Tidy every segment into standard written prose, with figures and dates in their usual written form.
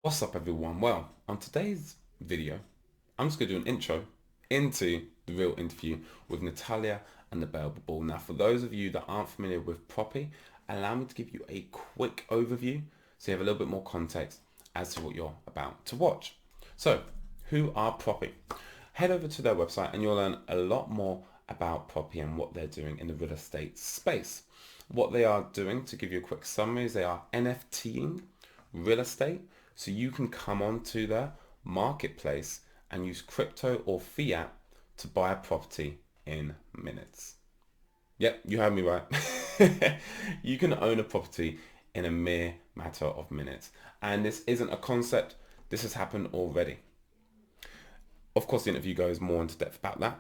What's up everyone? Well, on today's video, I'm just going to do an intro into the real interview with Natalia and the Bearable. Now, for those of you that aren't familiar with Propy, allow me to give you a quick overview so you have a little bit more context as to what you're about to watch. So, who are Propy? Head over to their website and you'll learn a lot more about Propy and what they're doing in the real estate space. What they are doing, to give you a quick summary, is they are NFTing real estate, so you can come onto their marketplace and use crypto or fiat to buy a property in minutes. Yep, you heard me right. You can own a property in a mere matter of minutes. And this isn't a concept, this has happened already. Of course, the interview goes more into depth about that.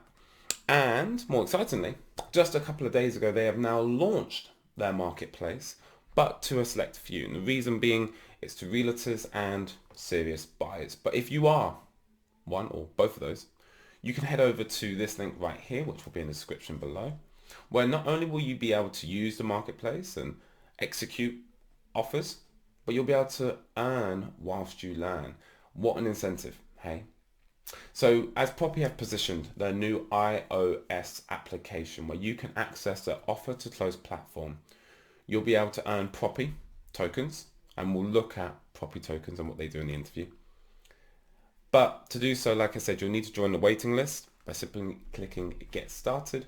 And more excitingly, just a couple of days ago, they have now launched their marketplace, but to a select few. And the reason being, it's to realtors and serious buyers. But if you are one or both of those, you can head over to this link right here, which will be in the description below, where not only will you be able to use the marketplace and execute offers, but you'll be able to earn whilst you learn. What an incentive, hey? So as Propy have positioned their new iOS application where you can access their offer to close platform, you'll be able to earn Propy tokens, and we'll look at Propy tokens and what they do in the interview. But to do so, like I said, you'll need to join the waiting list by simply clicking get started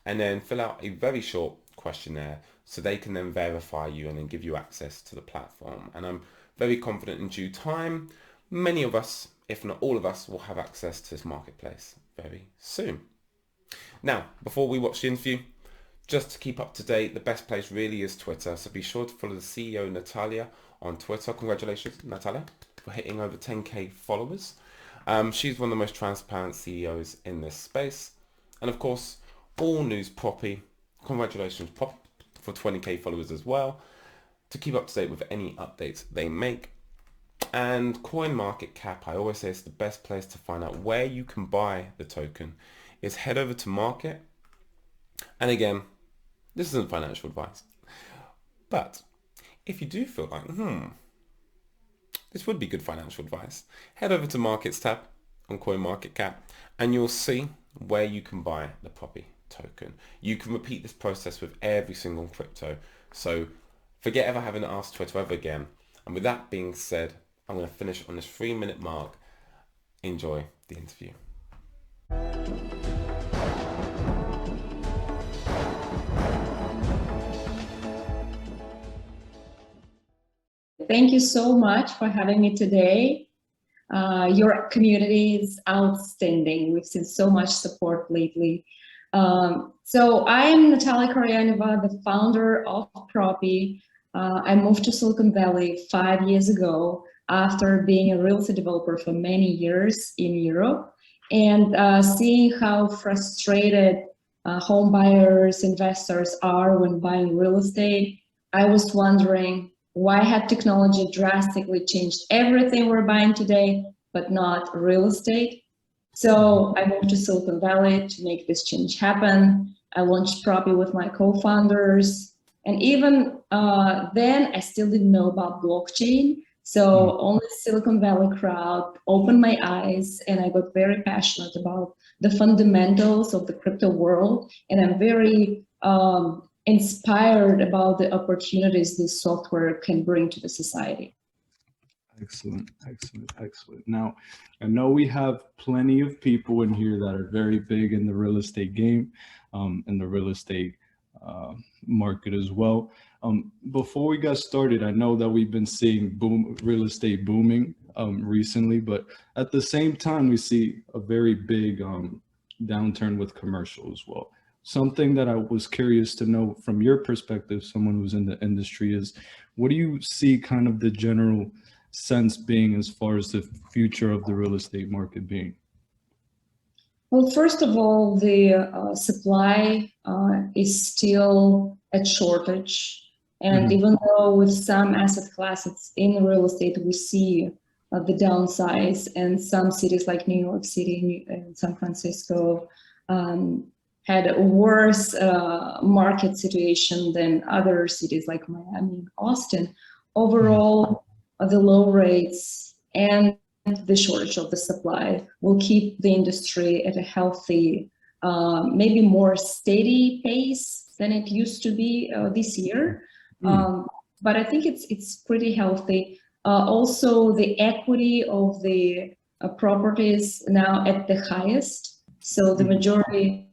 and then fill out a very short questionnaire so they can then verify you and then give you access to the platform. And I'm very confident in due time, many of us, if not all of us, will have access to this marketplace very soon. Now, before we watch the interview, just to keep up to date, the best place really is Twitter. So be sure to follow the CEO, Natalia, on Twitter. Congratulations, Natalia, for hitting over 10K followers. She's one of the most transparent CEOs in this space. And of course, all news Propy. Congratulations, Propy, for 20K followers as well, to keep up to date with any updates they make. And CoinMarketCap, I always say it's the best place to find out where you can buy the token, is head over to market. And again, this isn't financial advice, but if you do feel like, this would be good financial advice, head over to Markets tab on CoinMarketCap and you'll see where you can buy the Propy token. You can repeat this process with every single crypto. So forget ever having to ask Twitter ever again. And with that being said, I'm going to finish on this 3-minute mark. Enjoy the interview. Thank you so much for having me today. Your community is outstanding. We've seen so much support lately. So I'm Natalia Karayaneva, the founder of Propy. I moved to Silicon Valley 5 years ago after being a real estate developer for many years in Europe and seeing how frustrated home buyers, investors are when buying real estate. I was wondering, why had technology drastically changed everything we're buying today, but not real estate? So I moved to Silicon Valley to make this change happen. I launched Propy with my co-founders. And even then, I still didn't know about blockchain. So only Silicon Valley crowd opened my eyes, and I got very passionate about the fundamentals of the crypto world. And I'm very inspired about the opportunities this software can bring to the society. Excellent, excellent, excellent. Now, I know we have plenty of people in here that are very big in the real estate game, in the real estate market as well. Before we got started, I know that we've been seeing real estate booming recently, but at the same time, we see a very big downturn with commercial as well. Something that I was curious to know from your perspective, someone who's in the industry, is what do you see kind of the general sense being as far as the future of the real estate market being? Well, first of all, the supply is still at shortage. And even though with some asset classes in real estate, we see the downsize, and some cities like New York City and San Francisco had a worse market situation than other cities like Miami and Austin. Overall, the low rates and the shortage of the supply will keep the industry at a healthy, maybe more steady pace than it used to be this year. But I think it's pretty healthy. Also, the equity of the properties now at the highest. So the majority,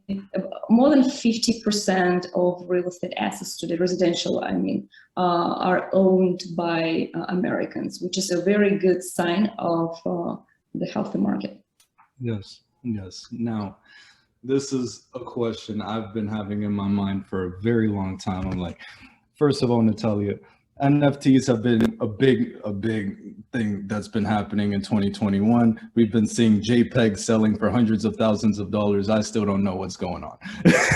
more than 50% of real estate assets today, residential, I mean, are owned by Americans, which is a very good sign of the healthy market. Yes, yes. Now, this is a question I've been having in my mind for a very long time. I'm like, first of all, Natalia, NFTs have been a big thing that's been happening in 2021. We've been seeing JPEGs selling for hundreds of thousands of dollars. I still don't know what's going on.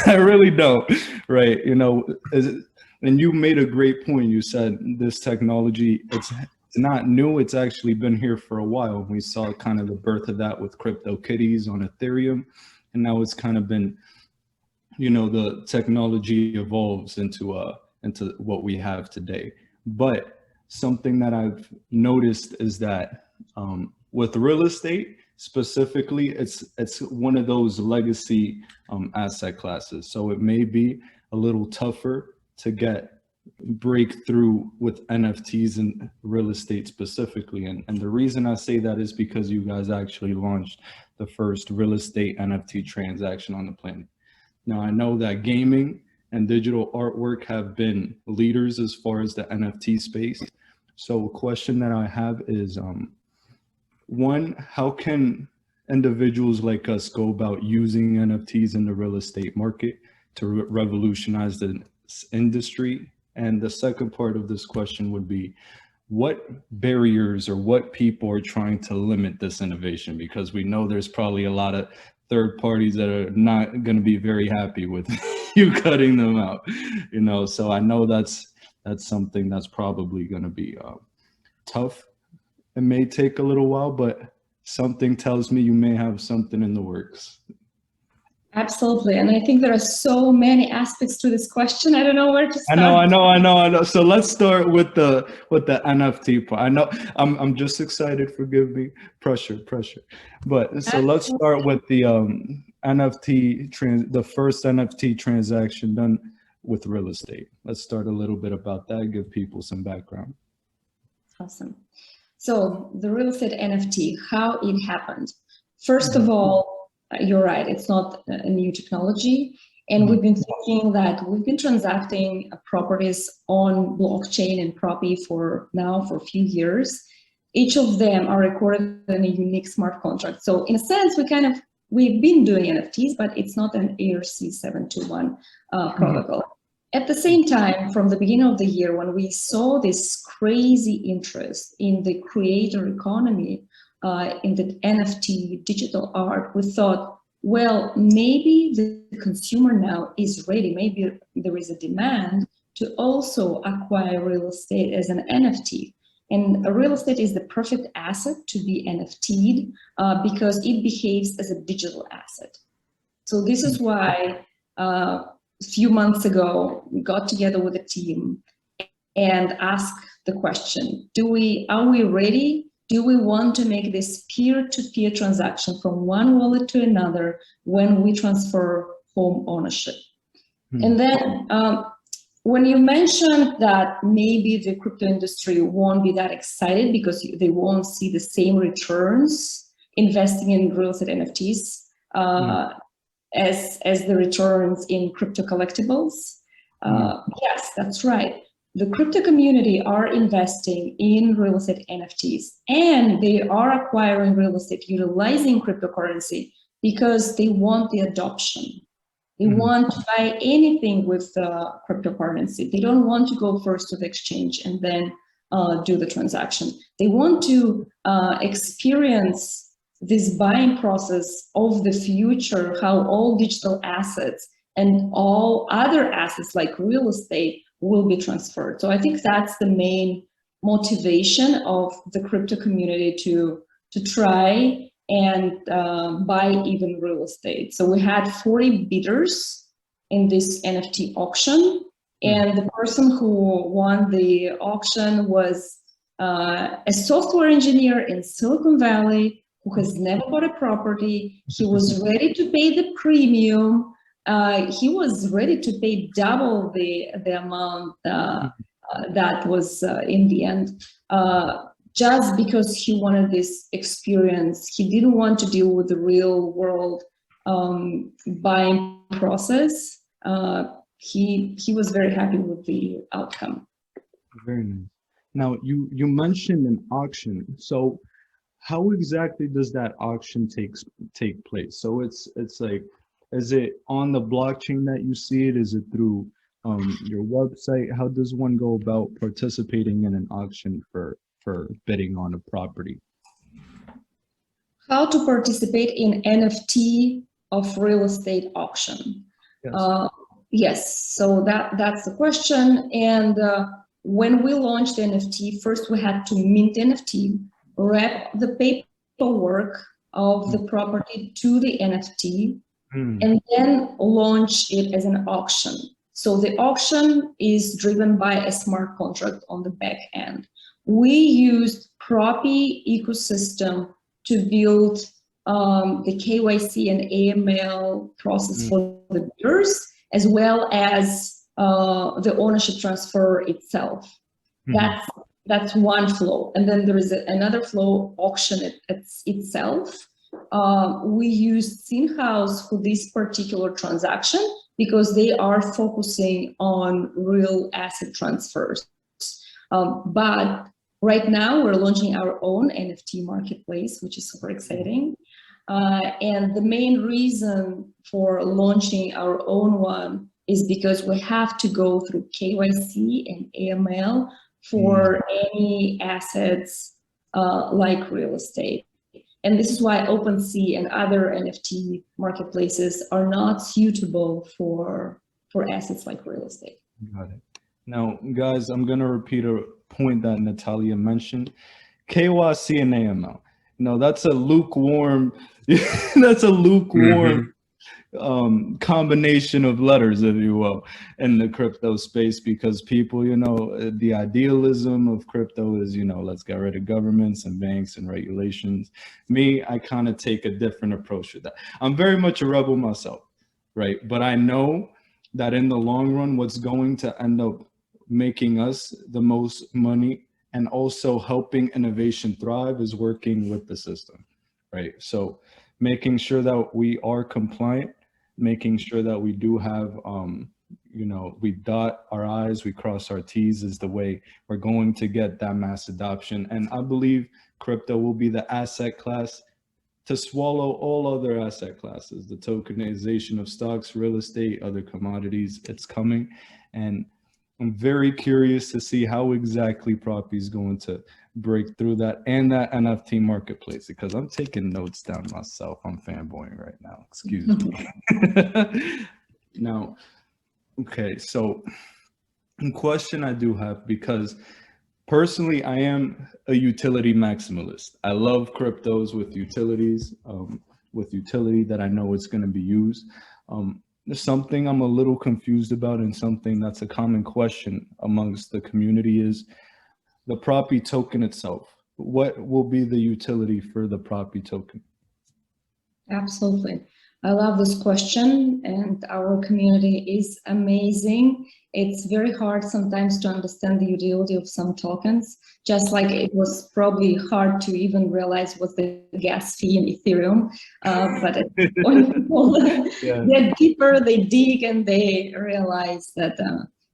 I really don't, right? You know, and you made a great point. You said this technology, it's not new. It's actually been here for a while. We saw kind of the birth of that with CryptoKitties on Ethereum. And now it's kind of been, you know, the technology evolves into what we have today. But something that I've noticed is that with real estate specifically, it's one of those legacy asset classes. So it may be a little tougher to break through with NFTs and real estate specifically. And the reason I say that is because you guys actually launched the first real estate NFT transaction on the planet. Now, I know that gaming and digital artwork have been leaders as far as the NFT space. So a question that I have is, one, how can individuals like us go about using NFTs in the real estate market to revolutionize the industry? And the second part of this question would be, what barriers or what people are trying to limit this innovation? Because we know there's probably a lot of third parties that are not going to be very happy with you cutting them out, you know. So I know that's something that's probably going to be tough. It may take a little while, but something tells me you may have something in the works. Absolutely, and I think there are so many aspects to this question. I don't know where to start. I know. So let's start with the NFT part. I know I'm just excited. Forgive me, pressure. But so let's start with the the first NFT transaction done with real estate. Let's start a little bit about that. Give people some background. Awesome. So the real estate NFT, how it happened. First of all, you're right, it's not a new technology. And we've been thinking that we've been transacting properties on blockchain and Propy for a few years. Each of them are recorded in a unique smart contract. So in a sense, we've been doing NFTs, but it's not an ERC-721 protocol. At the same time, from the beginning of the year, when we saw this crazy interest in the creator economy, in the NFT digital art, we thought, well, maybe the consumer now is ready. Maybe there is a demand to also acquire real estate as an NFT. And real estate is the perfect asset to be NFT'd because it behaves as a digital asset. So this is why a few months ago, we got together with a team and asked the question, are we ready? Do we want to make this peer-to-peer transaction from one wallet to another when we transfer home ownership? And then when you mentioned that maybe the crypto industry won't be that excited because they won't see the same returns investing in real estate NFTs as the returns in crypto collectibles. Yes, that's right. The crypto community are investing in real estate NFTs, and they are acquiring real estate utilizing cryptocurrency because they want the adoption. They want to buy anything with cryptocurrency. They don't want to go first to the exchange and then do the transaction. They want to experience this buying process of the future, how all digital assets and all other assets like real estate will be transferred. So I think that's the main motivation of the crypto community to try and buy even real estate. So we had 40 bidders in this NFT auction, and the person who won the auction was a software engineer in Silicon Valley who has never bought a property. He was ready to pay the premium. He was ready to pay double the amount that was in the end, just because he wanted this experience. He didn't want to deal with the real world buying process. He was very happy with the outcome. Very nice. Now you mentioned an auction. So how exactly does that auction take place? So it's like, is it on the blockchain that you see it? Is it through your website? How does one go about participating in an auction for bidding on a property? How to participate in NFT of real estate auction? Yes. Yes, so that's the question. And when we launched NFT, first we had to mint NFT, wrap the paperwork of the property to the NFT, and then launch it as an auction. So the auction is driven by a smart contract on the back end. We used Propy ecosystem to build the KYC and AML process for the bidders, as well as the ownership transfer itself. That's one flow. And then there is another flow, auction itself. We used Synhouse for this particular transaction because they are focusing on real asset transfers. But right now we're launching our own NFT marketplace, which is super exciting. And the main reason for launching our own one is because we have to go through KYC and AML for any assets like real estate. And this is why OpenSea and other NFT marketplaces are not suitable for assets like real estate. Got it. Now, guys, I'm going to repeat a point that Natalia mentioned. KYC and AML. No, that's a lukewarm, combination of letters, if you will, in the crypto space, because people, you know, the idealism of crypto is, you know, let's get rid of governments and banks and regulations. Me, I kind of take a different approach to that. I'm very much a rebel myself, right? But I know that in the long run, what's going to end up making us the most money and also helping innovation thrive is working with the system, right? So making sure that we are compliant, making sure that we do have, you know, we dot our I's, we cross our T's is the way we're going to get that mass adoption. And I believe crypto will be the asset class to swallow all other asset classes, the tokenization of stocks, real estate, other commodities. It's coming. And I'm very curious to see how exactly Propy is going to break through that and that NFT marketplace, because I'm taking notes down myself. I'm fanboying right now. Excuse me. Now, okay, so a question I do have, because personally, I am a utility maximalist. I love cryptos with utilities, with utility that I know it's going to be used. There's something I'm a little confused about, and something that's a common question amongst the community is the Propy token itself. What will be the utility for the Propy token? Absolutely. I love this question, and our community is amazing. It's very hard sometimes to understand the utility of some tokens, just like it was probably hard to even realize what's the gas fee in Ethereum. But when people get deeper, they dig and they realize that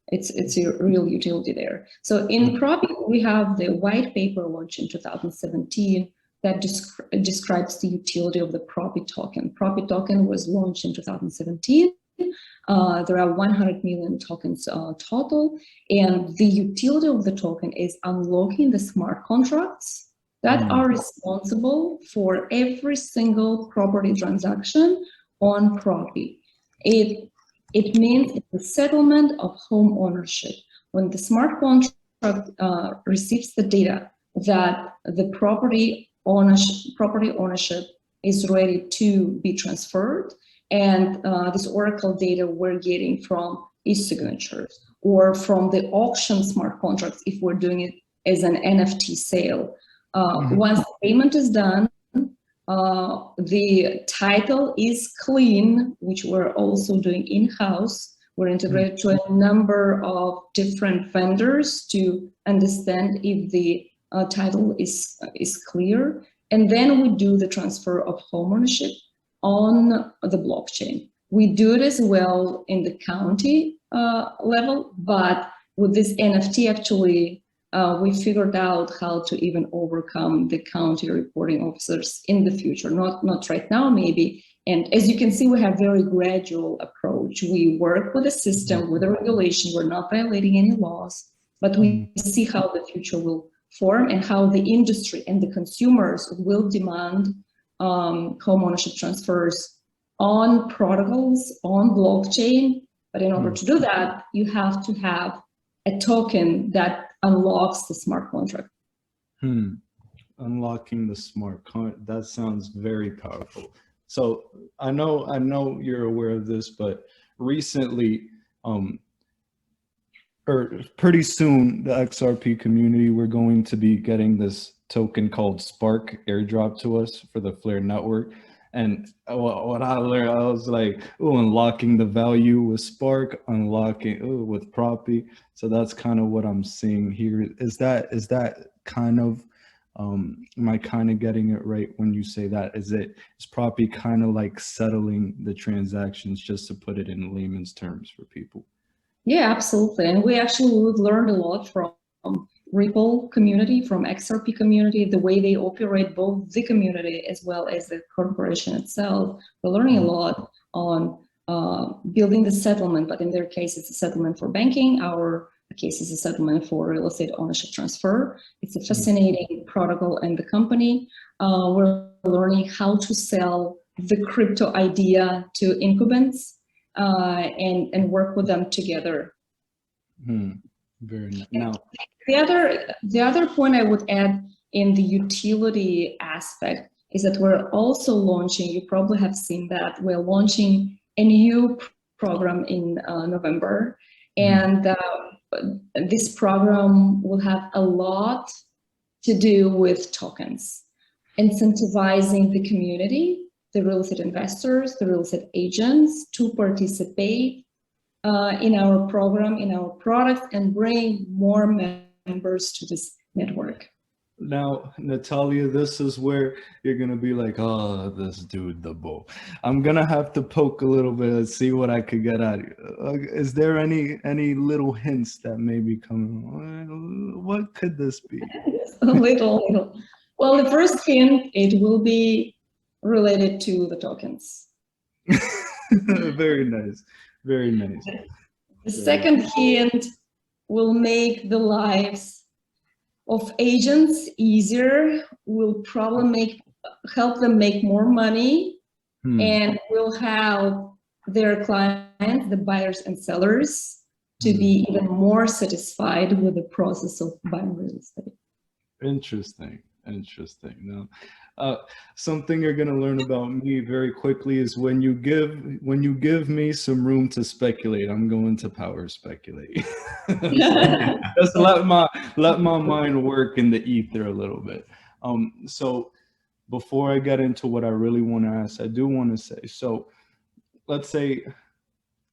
it's a real utility there. So in Propy, we have the white paper launched in 2017 that describes the utility of the Propy token. Propy token was launched in 2017. There are 100 million tokens total, and the utility of the token is unlocking the smart contracts that are responsible for every single property transaction on Propy. It means it's the settlement of home ownership. When the smart contract receives the data that the property ownership is ready to be transferred, and this Oracle data we're getting from e-signatures or from the auction smart contracts if we're doing it as an NFT sale. Once the payment is done, the title is clean, which we're also doing in-house. We're integrated to a number of different vendors to understand if the title is clear. And then we do the transfer of home ownership on the blockchain. We do it as well in the county level, but with this NFT, actually, we figured out how to even overcome the county reporting officers in the future, not right now, maybe. And as you can see, we have very gradual approach. We work with the system, with the regulation. We're not violating any laws, but we see how the future will form and how the industry and the consumers will demand home ownership transfers on protocols, on blockchain. But in order to do that, you have to have a token that unlocks the smart contract. Unlocking the smart contract, that sounds very powerful. So I know you're aware of this, but recently, or pretty soon, the XRP community, we're going to be getting this token called Spark airdrop to us for the Flare network. And what I learned, I was like, oh, unlocking the value with Spark, unlocking with Propy. So that's kind of what I'm seeing here. Is that kind of, am I kind of getting it right when you say that? Is Propy kind of like settling the transactions, just to put it in layman's terms for people? Yeah, absolutely. And we've learned a lot from Ripple community, from XRP community, the way they operate, both the community as well as the corporation itself. We're learning a lot on building the settlement, but in their case, it's a settlement for banking. Our case is a settlement for real estate ownership transfer. It's a fascinating protocol and the company. We're learning how to sell the crypto idea to incumbents and work with them together. Very nice. Now, the other point I would add in the utility aspect is that we're also launching, you probably have seen that, we're launching a new program in November. And this program will have a lot to do with tokens, incentivizing the community, the real estate investors, the real estate agents to participate in our program, in our product, and bring more members to this network. Now, Natalia, this is where you're going to be like, oh, this dude, the bull. I'm going to have to poke a little bit and see what I could get out of you. Is there any little hints that may be coming? What could this be? A little. Well, the first hint, it will be related to the tokens. Very nice. Very nice. The second hint will make the lives of agents easier, will probably help them make more money, and will help their clients, the buyers and sellers, to be even more satisfied with the process of buying real estate. Interesting. Now, something you're going to learn about me very quickly is when you give me some room to speculate, I'm going to power speculate. Just let my mind work in the ether a little bit. So before I get into what I really want to ask, I do want to say, so let's say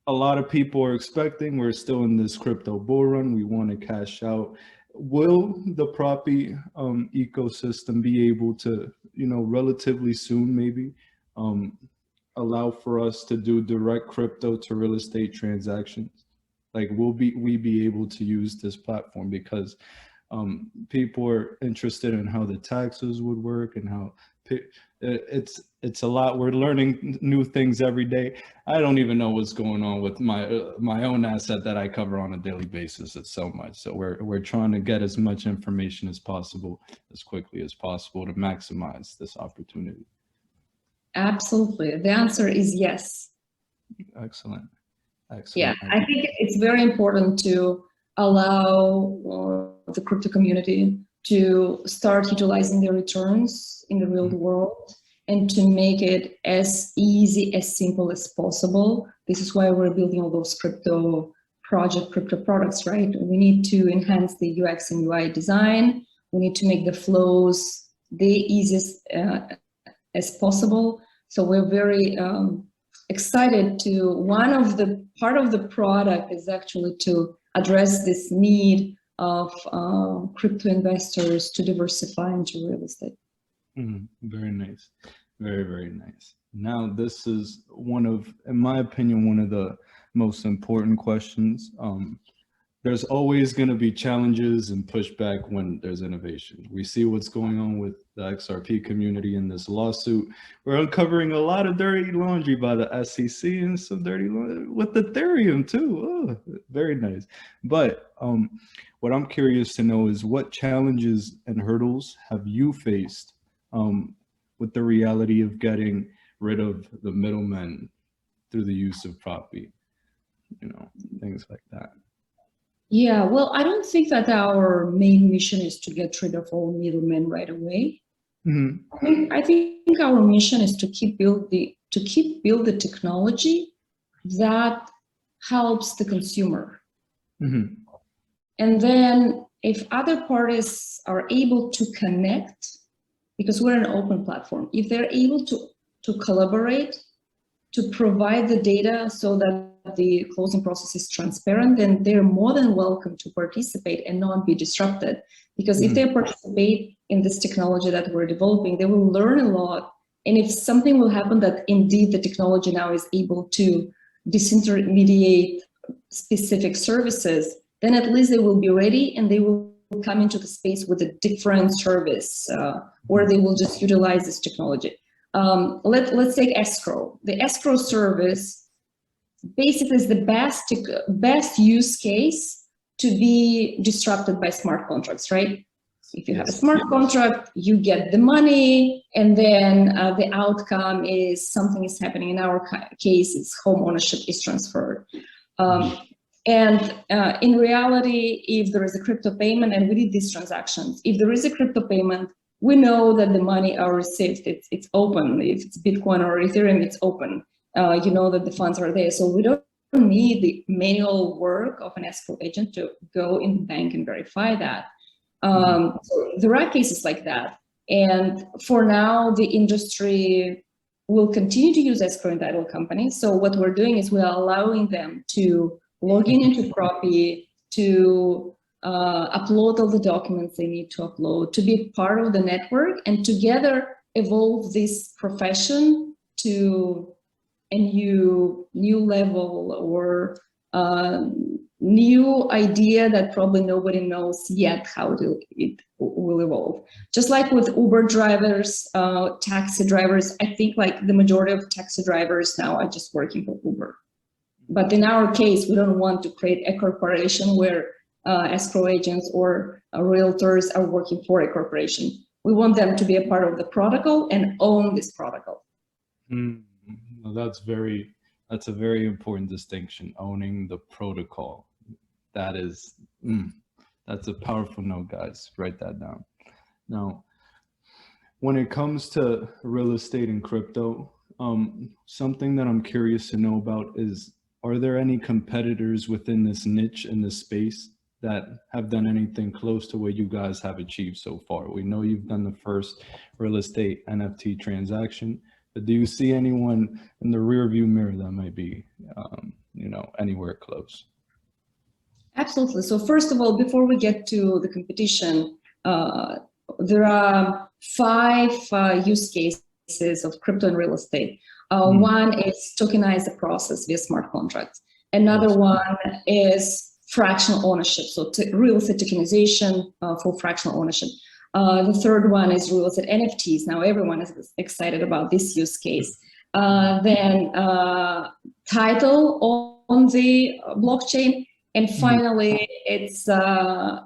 a lot of people are expecting, we're still in this crypto bull run, we want to cash out. Will the Propy ecosystem be able to, relatively soon maybe, allow for us to do direct crypto to real estate transactions? Like, will we be able to use this platform? Because people are interested in how the taxes would work and how it's a lot. We're learning new things every day. I don't even know what's going on with my own asset that I cover on a daily basis. It's so much. So we're trying to get as much information as possible, as quickly as possible, to maximize this opportunity. Absolutely. The answer is yes. Excellent. Yeah, I think it's very important to allow the crypto community to start utilizing their returns in the real world and to make it as easy, as simple as possible. This is why we're building all those crypto project crypto products, right? We need to enhance the UX and UI design. We need to make the flows the easiest as possible. So we're very excited to, one of the part of the product is actually to address this need of crypto investors to diversify into real estate. Very nice. Very, very nice. Now, this is one of, in my opinion, one of the most important questions. There's always going to be challenges and pushback when there's innovation. We see what's going on with the XRP community in this lawsuit. We're uncovering a lot of dirty laundry by the SEC and some dirty laundry with Ethereum too. Oh, very nice. But what I'm curious to know is what challenges and hurdles have you faced with the reality of getting rid of the middlemen through the use of Propy, you know, things like that. Yeah, well, I don't think that our main mission is to get rid of all middlemen right away. I think our mission is to keep build the technology that helps the consumer. And then if other parties are able to connect, because we're an open platform, if they're able to collaborate, to provide the data so that the closing process is transparent, then they're more than welcome to participate and not be disrupted. Because if they participate in this technology that we're developing, they will learn a lot. And if something will happen that indeed the technology now is able to disintermediate specific services, then at least they will be ready and they will come into the space with a different service where they will just utilize this technology. Let's take escrow. The escrow service basically is the best use case to be disrupted by smart contracts, right? If you have a smart contract, you get the money, and then the outcome is something is happening. In our case, it's home ownership is transferred. And in reality, if there is a crypto payment, and we did these transactions, if there is a crypto payment, we know that the money are received. It's open. If it's Bitcoin or Ethereum, it's open. You know that the funds are there. So we don't need the manual work of an escrow agent to go in the bank and verify that. So there are cases like that. And for now, the industry will continue to use escrow and title companies. So what we're doing is we're allowing them to log in into Propy, to upload all the documents they need to upload, to be part of the network, and together evolve this profession to a new level or new idea that probably nobody knows yet how it will evolve. Just like with Uber drivers, taxi drivers, I think like the majority of taxi drivers now are just working for Uber. But in our case, we don't want to create a corporation where escrow agents or realtors are working for a corporation. We want them to be a part of the protocol and own this protocol. Well, that's a very important distinction, owning the protocol. That is, that's a powerful note, guys. Write that down. Now, when it comes to real estate and crypto, something that I'm curious to know about is, are there any competitors within this niche, in this space, that have done anything close to what you guys have achieved so far? We know you've done the first real estate NFT transaction, but do you see anyone in the rear view mirror that might be, you know, anywhere close? Absolutely. So first of all, before we get to the competition, there are 5 use cases of crypto and real estate. One is tokenize the process via smart contracts. Another one is fractional ownership, so real estate tokenization for fractional ownership. The third one is real estate NFTs. Now everyone is excited about this use case. Then title on the blockchain, and finally it's the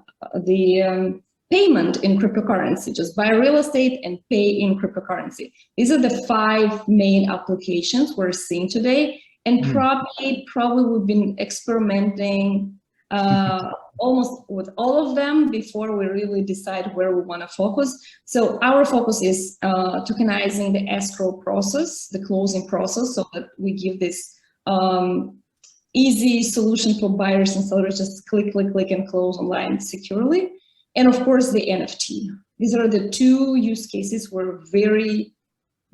payment in cryptocurrency. Just buy real estate and pay in cryptocurrency. These are the 5 main applications we're seeing today, and probably we've been experimenting almost with all of them before we really decide where we want to focus. So our focus is tokenizing the escrow process, the closing process, so that we give this easy solution for buyers and sellers, just click, click, click and close online securely. And of course, the NFT. These are the two use cases we're very,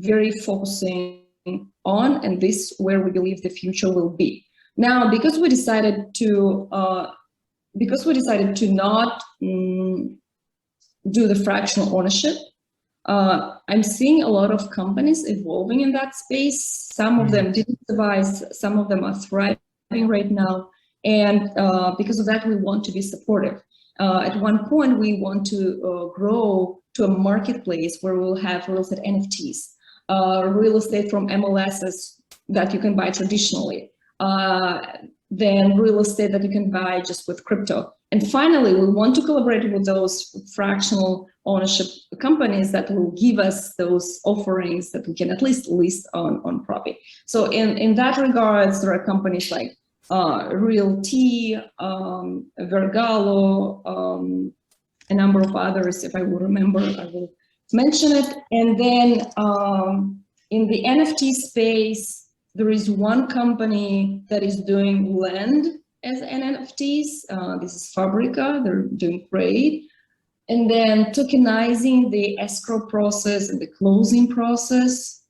very focusing on, and this where we believe the future will be. Now, because we decided to not do the fractional ownership, I'm seeing a lot of companies evolving in that space. Some of them didn't survive, some of them are thriving right now. And because of that, we want to be supportive. At one point, we want to grow to a marketplace where we'll have real estate NFTs, real estate from MLSs that you can buy traditionally, then real estate that you can buy just with crypto. And finally, we want to collaborate with those fractional ownership companies that will give us those offerings that we can at least list on Propy. So in that regards, there are companies like Realty, Vergalo, a number of others. If I will remember, I will mention it. And then in the NFT space, there is one company that is doing land as NFTs. This is Fabrica. They're doing great. And then tokenizing the escrow process and the closing process.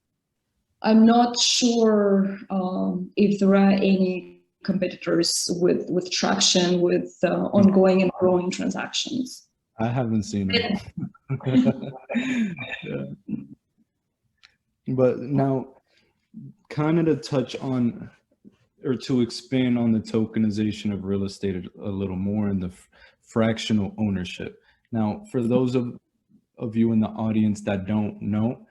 I'm not sure if there are any competitors with traction, with ongoing and growing transactions. I haven't seen it. Yeah. But now, kind of to touch on, or to expand on the tokenization of real estate a little more in the fractional ownership. Now, for those of you in the audience that don't know,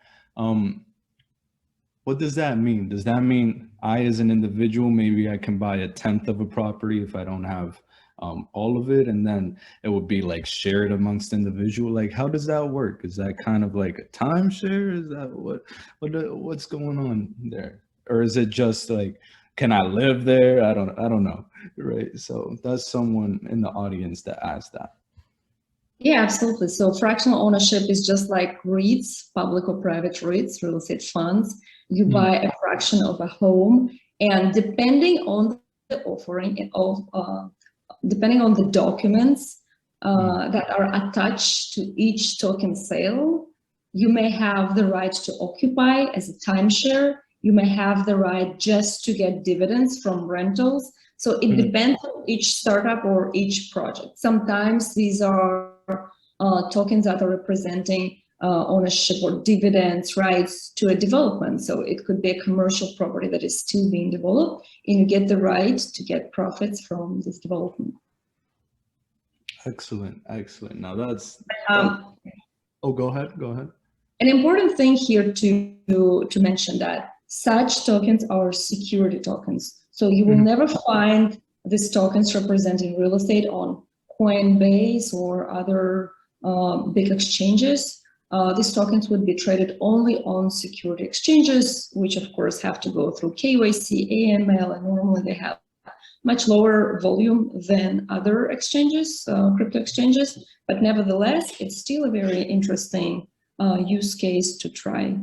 what does that mean? Does that mean I, as an individual, maybe I can buy 1/10 of a property if I don't have all of it, and then it would be like shared amongst individual? Like, how does that work? Is that kind of like a timeshare? Is that what's going on there? Or is it just like, can I live there? I don't know, right? So that's someone in the audience that asked that. Yeah, absolutely. So fractional ownership is just like REITs, public or private REITs, real estate funds. You buy a fraction of a home, and depending on the offering of, depending on the documents that are attached to each token sale, you may have the right to occupy as a timeshare. You may have the right just to get dividends from rentals. So it depends on each startup or each project. Sometimes these are tokens that are representing ownership or dividends rights to a development. So it could be a commercial property that is still being developed, and you get the right to get profits from this development. Excellent, excellent. Now that's oh, go ahead. An important thing here to mention that such tokens are security tokens. So you will never find these tokens representing real estate on Coinbase or other big exchanges. These tokens would be traded only on security exchanges, which of course have to go through KYC, AML, and normally they have much lower volume than other exchanges, crypto exchanges. But nevertheless, it's still a very interesting use case to try.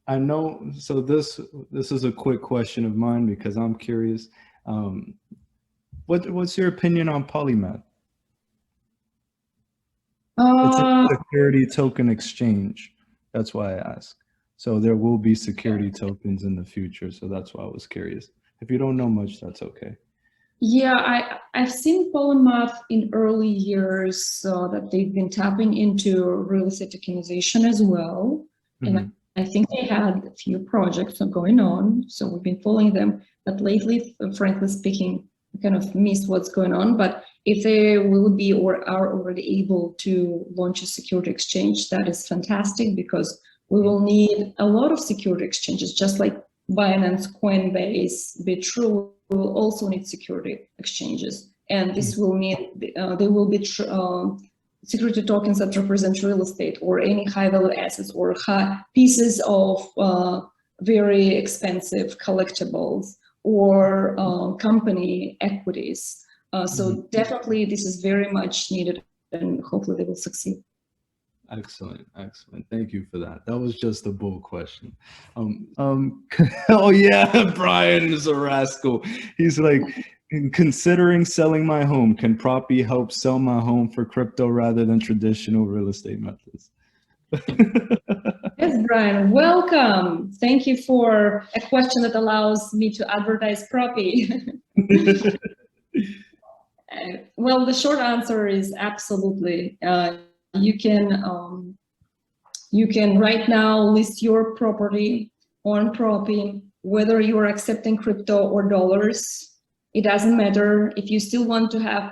I know. So this is a quick question of mine because I'm curious. What's your opinion on Polymath? It's a security token exchange. That's why I ask. So there will be security tokens in the future. So that's why I was curious. If you don't know much, that's okay. Yeah, I've seen Polymath in early years that they've been tapping into real estate tokenization as well. And I think they had a few projects going on, so we've been following them. But lately, frankly speaking, I kind of missed what's going on. But if they will be or are already able to launch a security exchange, that is fantastic, because we will need a lot of security exchanges, just like Binance, Coinbase, BitTrue will also need security exchanges. And this will mean there will be security tokens that represent real estate or any high value assets or pieces of very expensive collectibles or company equities. So definitely this is very much needed, and hopefully they will succeed. Excellent, excellent. Thank you for that. That was just a bull question. Oh yeah, Brian is a rascal. He's like, considering selling my home, can Propy help sell my home for crypto rather than traditional real estate methods? Yes, Brian, welcome. Thank you for a question that allows me to advertise Propy. Well, the short answer is absolutely. You can right now list your property on Propy, whether you are accepting crypto or dollars. It doesn't matter. If you still want to have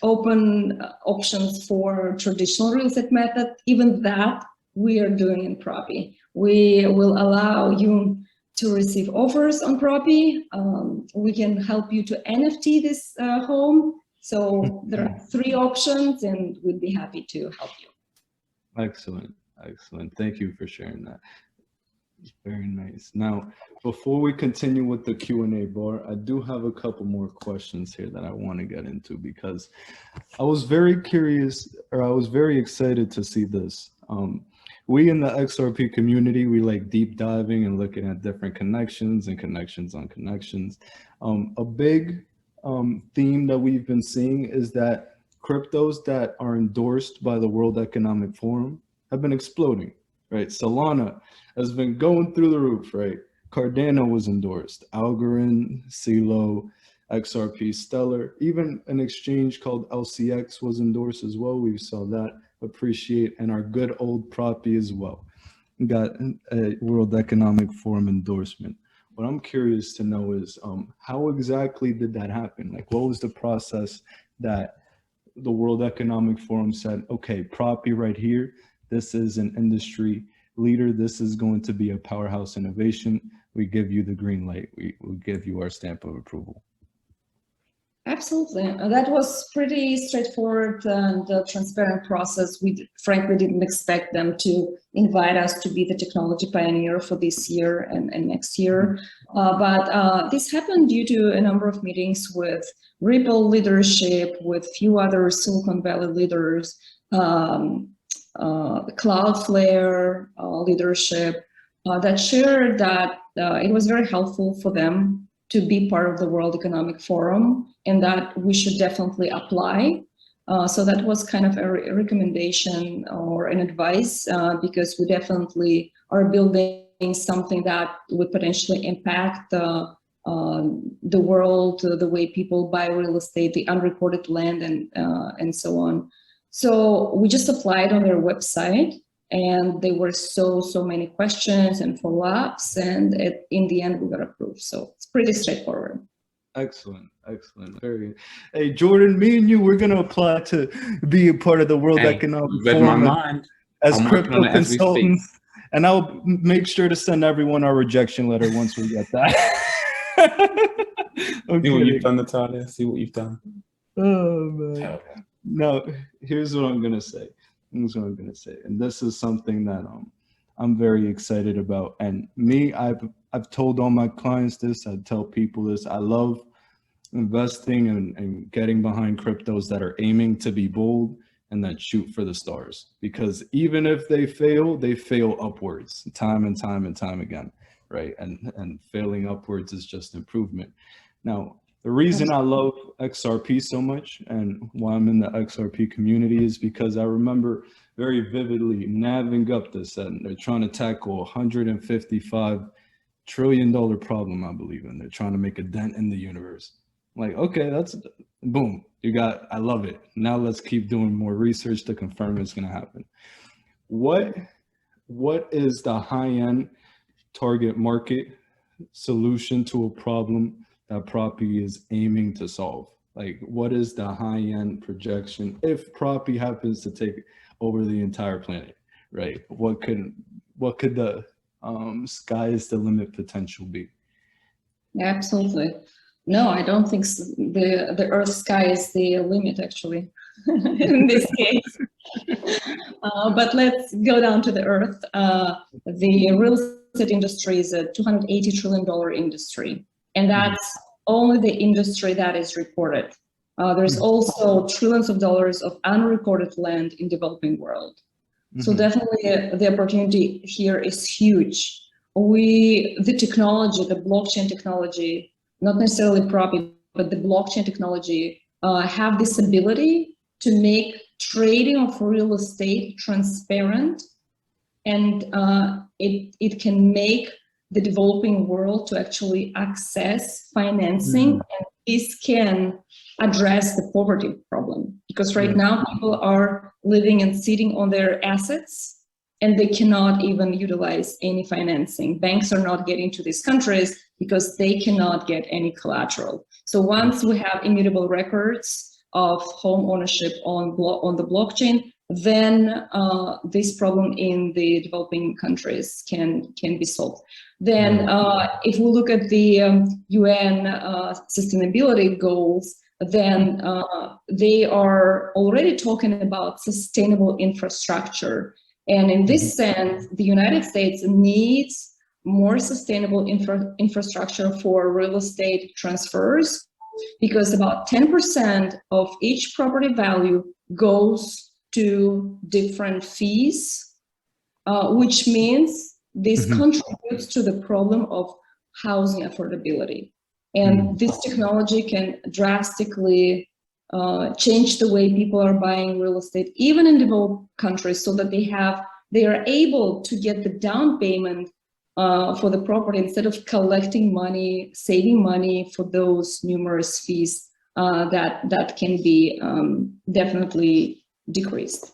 open options for traditional real estate method, even that we are doing in Propy. We will allow you to receive offers on Propy. We can help you to NFT this home. So there are 3 options and we'd be happy to help you. Excellent, excellent. Thank you for sharing that. Very nice. Now, before we continue with the Q&A bar, I do have a couple more questions here that I want to get into because I was very curious, or I was very excited to see this. We in the XRP community, we like deep diving and looking at different connections and connections on connections. A big theme that we've been seeing is that cryptos that are endorsed by the World Economic Forum have been exploding, right? Solana has been going through the roof, right? Cardano was endorsed, Algorand, CeeLo, XRP, Stellar, even an exchange called LCX was endorsed as well. We saw that, appreciate, and our good old Propy as well got a World Economic Forum endorsement. What I'm curious to know is how exactly did that happen? Like, what was the process that the World Economic Forum said, okay, Propy right here, this is an industry leader, this is going to be a powerhouse innovation, we give you the green light, we will give you our stamp of approval? Absolutely. That was pretty straightforward and transparent process. We frankly didn't expect them to invite us to be the technology pioneer for this year and next year. But this happened due to a number of meetings with Ripple leadership, with few other Silicon Valley leaders, Cloudflare leadership that shared that it was very helpful for them to be part of the World Economic Forum and that we should definitely apply. So that was kind of a recommendation or an advice because we definitely are building something that would potentially impact the world, the way people buy real estate, the unrecorded land, and so on. So we just applied on their website, and there were so many questions and follow-ups, and in the end we got approved. So it's pretty straightforward. Excellent, excellent. Very. Hey, Jordan, me and you, we're gonna apply to be a part of the World Economic Forum as crypto consultants, and I'll make sure to send everyone our rejection letter once we get that. See what you've done, Natalia. See what you've done. Oh man. Now, here's what I'm gonna say. Here's what I'm gonna say, and this is something that I'm very excited about. And me, I've told all my clients this. I tell people this. I love investing and getting behind cryptos that are aiming to be bold and that shoot for the stars. Because even if they fail upwards, time and time and time again, right? And failing upwards is just improvement. Now, the reason I love XRP so much and why I'm in the XRP community is because I remember very vividly navving up this, and they're trying to tackle $155 trillion problem, I believe in. They're trying to make a dent in the universe. Like, okay, that's boom. I love it. Now let's keep doing more research to confirm it's going to happen. What is the high-end target market solution to a problem that Propy is aiming to solve? Like, what is the high-end projection if Propy happens to take over the entire planet, right? What could the sky is the limit potential be? Absolutely. No, I don't think so. The Earth sky is the limit, actually, in this case. But let's go down to the Earth. The real estate industry is a $280 trillion industry, and that's only the industry that is reported. There's also trillions of dollars of unrecorded land in developing world. So definitely the opportunity here is huge. The technology, the blockchain technology, not necessarily Propy, but the blockchain technology have this ability to make trading of real estate transparent, and it can make the developing world to actually access financing, and this can address the poverty problem, because right now people are living and sitting on their assets and they cannot even utilize any financing. Banks are not getting to these countries because they cannot get any collateral. So once we have immutable records of home ownership on the blockchain, then this problem in the developing countries can be solved. Then if we look at the UN sustainability goals, then they are already talking about sustainable infrastructure. And in this sense, the United States needs more sustainable infrastructure for real estate transfers, because about 10% of each property value goes to different fees, which means this contributes to the problem of housing affordability. And this technology can drastically change the way people are buying real estate, even in developed countries, so that they are able to get the down payment for the property instead of collecting money, saving money for those numerous fees that can be definitely decreased.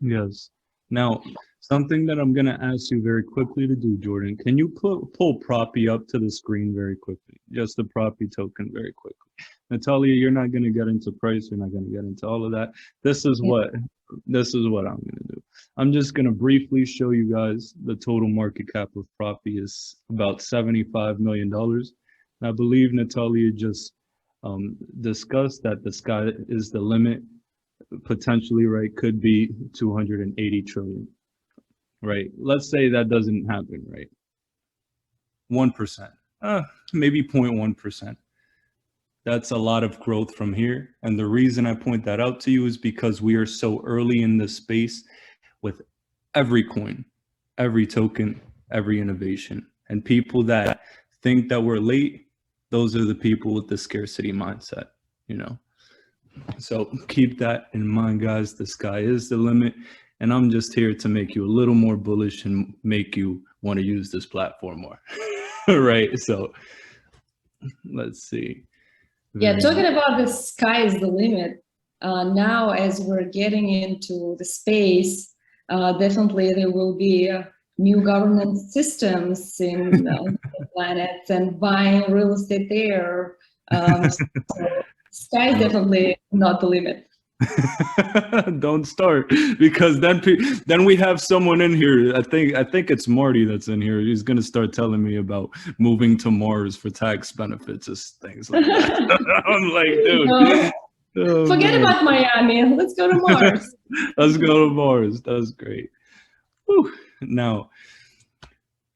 Yes. Now, something that I'm going to ask you very quickly to do, Jordan, can you pull Propy up to the screen very quickly? Just the Propy token very quickly. Natalia, you're not going to get into price. You're not going to get into all of that. This is what I'm going to do. I'm just going to briefly show you guys the total market cap of Propy is about $75 million. I believe Natalia just discussed that the sky is the limit. Potentially, right, could be 280 trillion, right? Let's say that doesn't happen, right? 1%, maybe 0.1%. That's a lot of growth from here. And the reason I point that out to you is because we are so early in this space with every coin, every token, every innovation. And people that think that we're late, those are the people with the scarcity mindset, you know? So keep that in mind, guys. The sky is the limit. And I'm just here to make you a little more bullish and make you want to use this platform more. Right? So let's see. Yeah, talking about the sky is the limit. Now, as we're getting into the space, definitely there will be new governance systems in the planets and buying real estate there. So sky is definitely not the limit. Don't start, because then we have someone in here. I think it's Marty that's in here. He's gonna start telling me about moving to Mars for tax benefits and things like that. I'm like, dude, oh, forget about Miami. Let's go to Mars. Let's go to Mars. That's great. Whew. Now,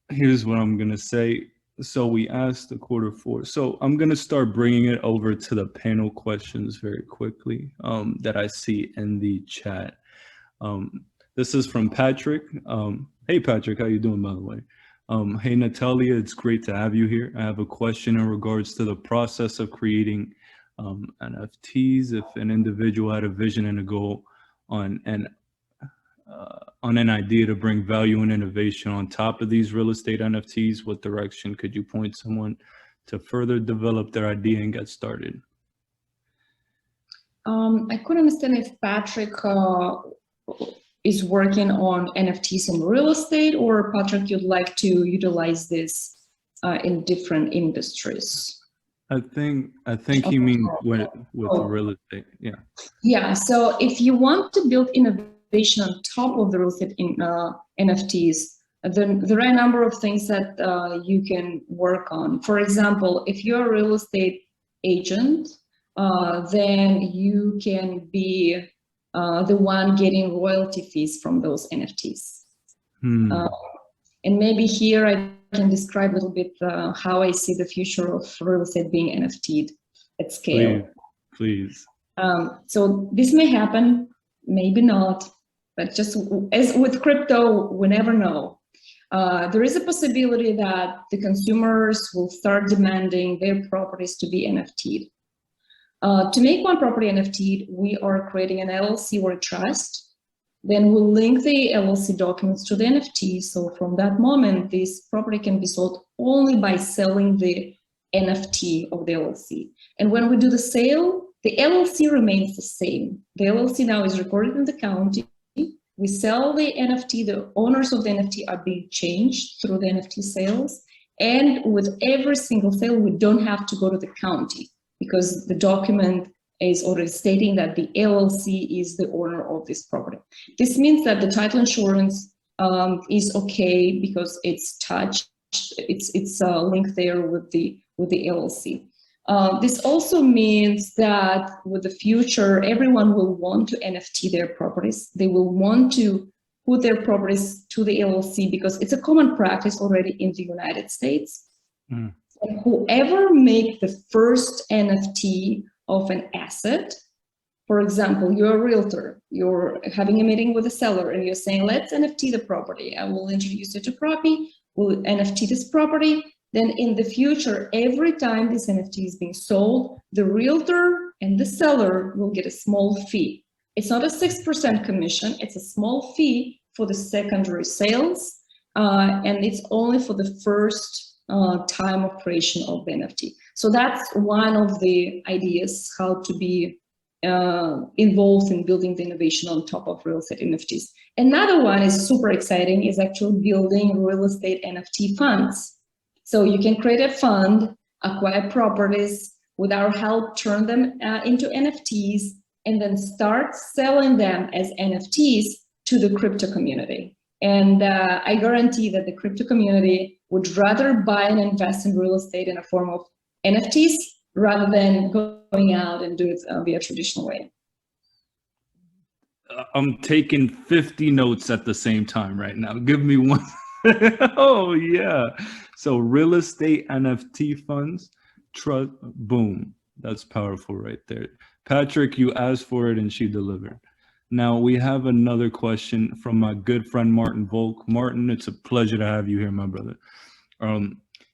here's what I'm gonna say. So we asked the quarter four. So I'm going to start bringing it over to the panel questions very quickly that I see in the chat. This is from Patrick. Hey, Patrick, how you doing, by the way? Hey, Natalia, it's great to have you here. I have a question in regards to the process of creating NFTs. If an individual had a vision and a goal on an idea to bring value and innovation on top of these real estate NFTs, what direction could you point someone to further develop their idea and get started? I couldn't understand if Patrick is working on NFTs in real estate, or Patrick, you'd like to utilize this in different industries. I think he means with real estate. Yeah. Yeah. So if you want to build innovation on top of the real estate in NFTs, then there are a number of things that you can work on. For example, if you're a real estate agent, then you can be the one getting royalty fees from those NFTs. And maybe here I can describe a little bit how I see the future of real estate being NFT'd at scale. Please. So this may happen, maybe not, but just as with crypto, we never know. There is a possibility that the consumers will start demanding their properties to be NFT'd. To make one property NFT'd, we are creating an LLC or a trust. Then we'll link the LLC documents to the NFT. So from that moment, this property can be sold only by selling the NFT of the LLC. And when we do the sale, the LLC remains the same. The LLC now is recorded in the county. We sell the NFT, the owners of the NFT are being changed through the NFT sales. And with every single sale, we don't have to go to the county because the document is already stating that the LLC is the owner of this property. This means that the title insurance is okay because it's touched, it's linked there with the LLC. This also means that with the future, everyone will want to NFT their properties. They will want to put their properties to the LLC because it's a common practice already in the United States. And whoever make the first NFT of an asset, for example, you're a realtor, you're having a meeting with a seller and you're saying, let's NFT the property. I will introduce you to Propy, we'll NFT this property. Then in the future, every time this NFT is being sold, the realtor and the seller will get a small fee. It's not a 6% commission, it's a small fee for the secondary sales. And it's only for the first time of creation of the NFT. So that's one of the ideas how to be involved in building the innovation on top of real estate NFTs. Another one is super exciting, is actually building real estate NFT funds. So you can create a fund, acquire properties, with our help, turn them into NFTs, and then start selling them as NFTs to the crypto community. And I guarantee that the crypto community would rather buy and invest in real estate in a form of NFTs rather than going out and do it via traditional way. I'm taking 50 notes at the same time right now. Give me one. Oh, yeah. So real estate NFT funds, trust, boom. That's powerful right there. Patrick, you asked for it and she delivered. Now we have another question from my good friend, Martin Volk. Martin, it's a pleasure to have you here, my brother.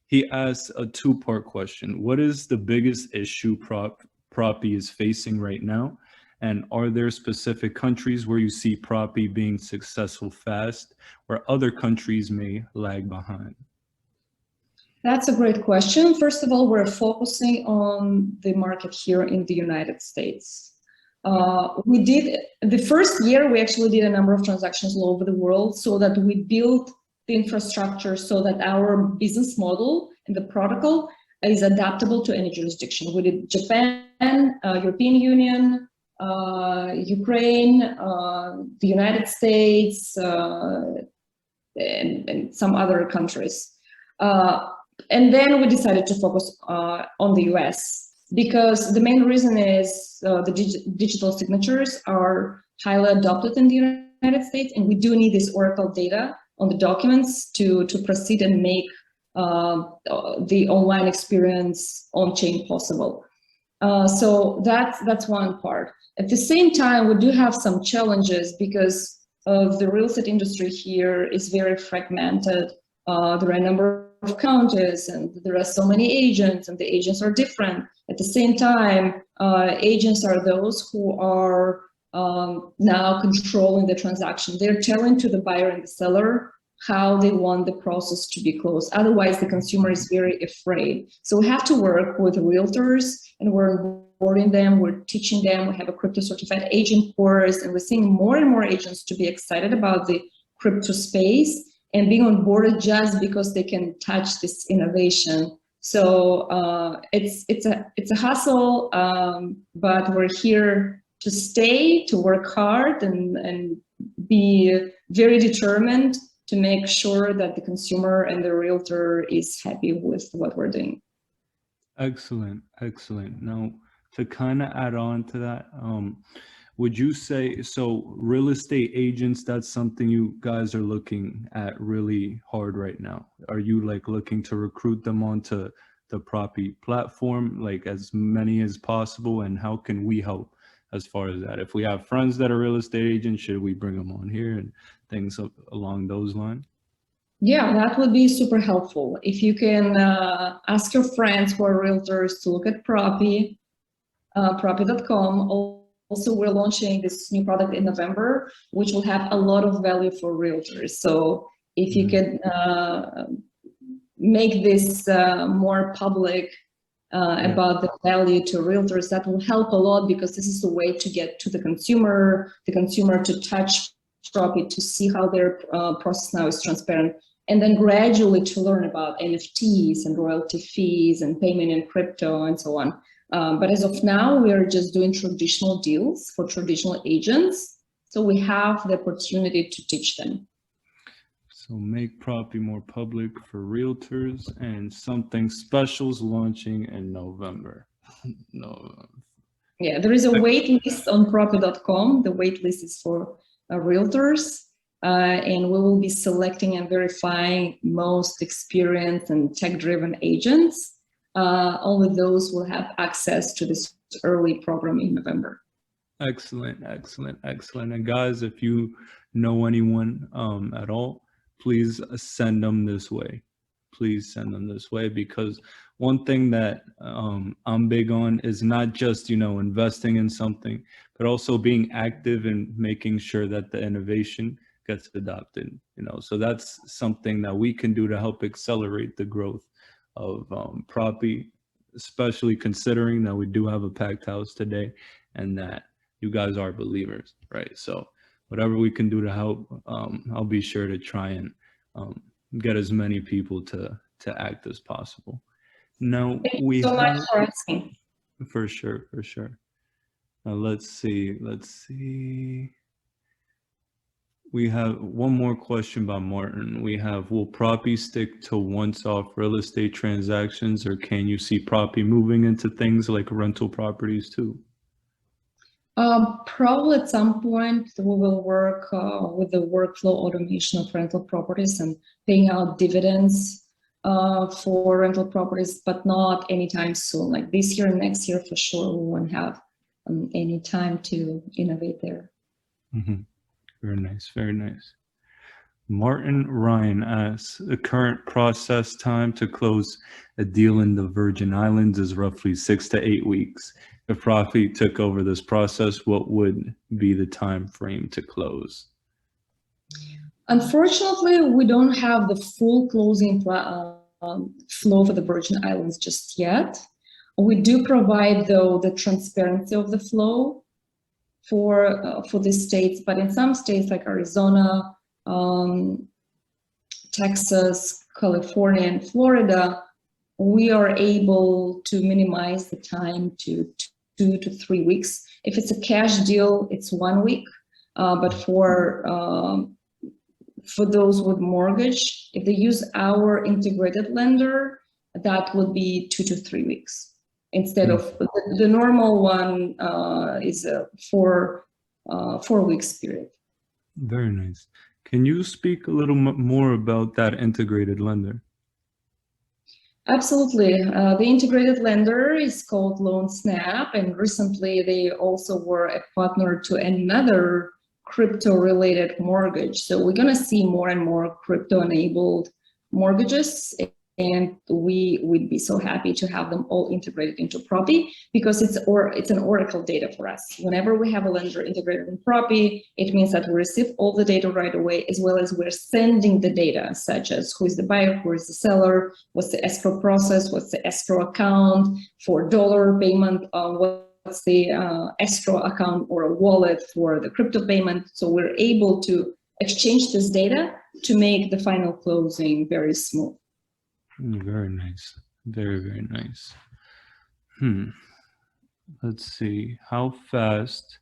He asked a two-part question. What is the biggest issue Propy is facing right now? And are there specific countries where you see Propy being successful fast, where other countries may lag behind? That's a great question. First of all, we're focusing on the market here in the United States. We did, the first year, we actually did a number of transactions all over the world so that we built the infrastructure so that our business model and the protocol is adaptable to any jurisdiction. We did Japan, European Union, Ukraine, the United States, and some other countries. And then we decided to focus on the US because the main reason is the digital signatures are highly adopted in the United States, and we do need this Oracle data on the documents to proceed and make the online experience on-chain possible. So that's one part. At the same time, we do have some challenges because of the real estate industry here is very fragmented. There are a number of counties and there are so many agents and the agents are different. At the same time, agents are those who are now controlling the transaction. They're telling to the buyer and the seller how they want the process to be closed. Otherwise, the consumer is very afraid. So we have to work with realtors and we're onboarding them, we're teaching them, we have a crypto certified agent course, and we're seeing more and more agents to be excited about the crypto space and being onboarded just because they can touch this innovation. So it's a hustle, but we're here to stay, to work hard and be very determined to make sure that the consumer and the realtor is happy with what we're doing. Excellent, excellent. Now, to kind of add on to that, would you say, so real estate agents, that's something you guys are looking at really hard right now? Are you like looking to recruit them onto the Propy platform, like as many as possible? And how can we help as far as that? If we have friends that are real estate agents, should we bring them on here and things along those lines? Yeah, that would be super helpful. If you can ask your friends who are realtors to look at Propy, Propy.com. Also, we're launching this new product in November, which will have a lot of value for realtors. So if you could make this more public about the value to realtors, that will help a lot, because this is the way to get to the consumer to touch Propy, to see how their process now is transparent, and then gradually to learn about NFTs and royalty fees and payment in crypto and so on. But as of now, we are just doing traditional deals for traditional agents. So we have the opportunity to teach them. So make Propy more public for realtors, and something special's launching in November. Yeah, there is a wait list on Propy.com. The wait list is for realtors, and we will be selecting and verifying most experienced and tech-driven agents. Only those will have access to this early program in November. Excellent, excellent, excellent. And guys, if you know anyone at all, please send them this way. Please send them this way, because one thing that I'm big on is not just, investing in something, but also being active and making sure that the innovation gets adopted, So that's something that we can do to help accelerate the growth of Propy, especially considering that we do have a packed house today and that you guys are believers, right? So whatever we can do to help, I'll be sure to try and get as many people to act as possible. Now, Thank you so much for asking. For sure, for sure. Now let's see. We have one more question by Martin. We have, will Propy stick to once-off real estate transactions, or can you see Propy moving into things like rental properties too? Probably at some point we will work with the workflow automation of rental properties and paying out dividends for rental properties, but not anytime soon. Like this year, next year for sure, we won't have any time to innovate there. Mm-hmm. Very nice, very nice. Martin Ryan asks, the current process time to close a deal in the Virgin Islands is roughly 6 to 8 weeks. If Propy took over this process, what would be the time frame to close? Unfortunately, we don't have the full closing flow for the Virgin Islands just yet. We do provide, though, the transparency of the flow for the states, but in some states like Arizona, Texas, California, and Florida, we are able to minimize the time to 2 to 3 weeks. If it's a cash deal, it's 1 week. But for those with mortgage, if they use our integrated lender, that would be 2 to 3 weeks. Instead of the normal one is a 4 weeks period. Very nice. Can you speak a little more about that integrated lender? Absolutely. The integrated lender is called LoanSnap, and recently they also were a partner to another crypto-related mortgage. So we're going to see more and more crypto-enabled mortgages, and we would be so happy to have them all integrated into Propy, because it's an oracle data for us. Whenever we have a lender integrated in Propy, it means that we receive all the data right away, as well as we're sending the data, such as who is the buyer, who is the seller, what's the escrow process, what's the escrow account for dollar payment, what's the escrow account or a wallet for the crypto payment. So we're able to exchange this data to make the final closing very smooth. Very nice. Very, very nice. Let's see. How fast?